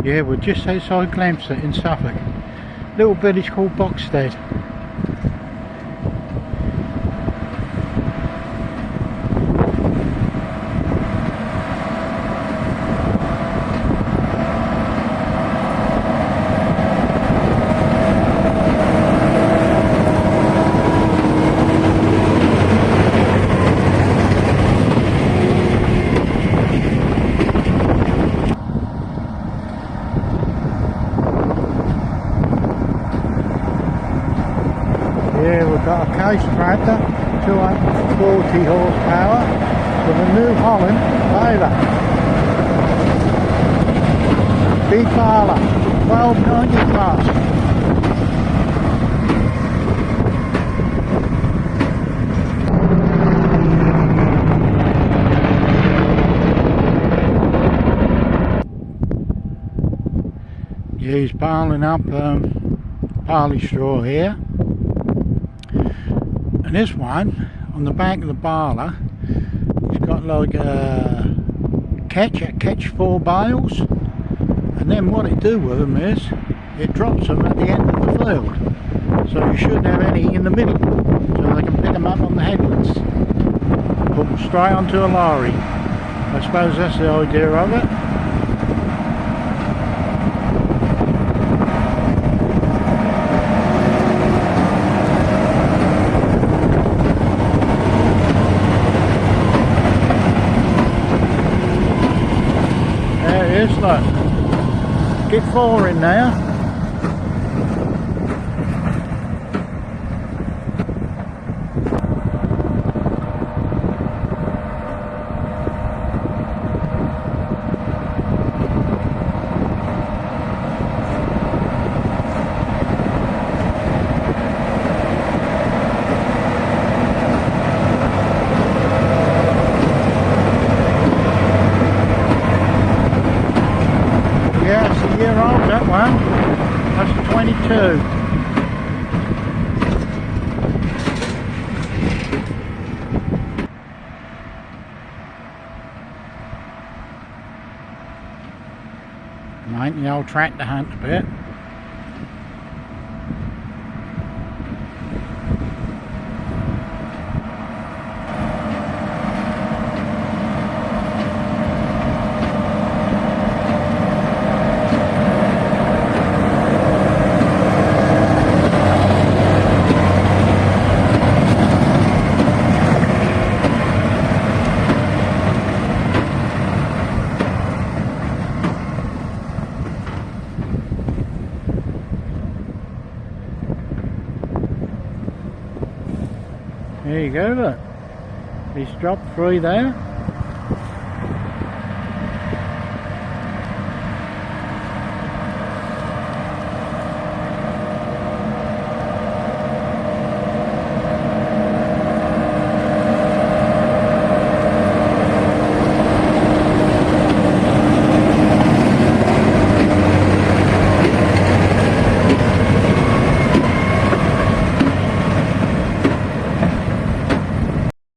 Yeah, we're just outside Glamstead in Suffolk. Little village called Boxstead. Yeah, we've got a case tractor, 240 horsepower, with a New Holland baler. Big baler, 1290 plus. Yeah, he's baling up barley straw here. And this one, on the back of the baler, it's got like a catch 4 bales, and then what it do with them is, it drops them at the end of the field, so you shouldn't have any in the middle, so they can pick them up on the headlands, put them straight onto a lorry. I suppose that's the idea of it. Look, get 4 in there. Yeah, it's a year old, that one. That's 22. Ain't the old tractor hunt a bit. There you go, look. He's dropped 3 there.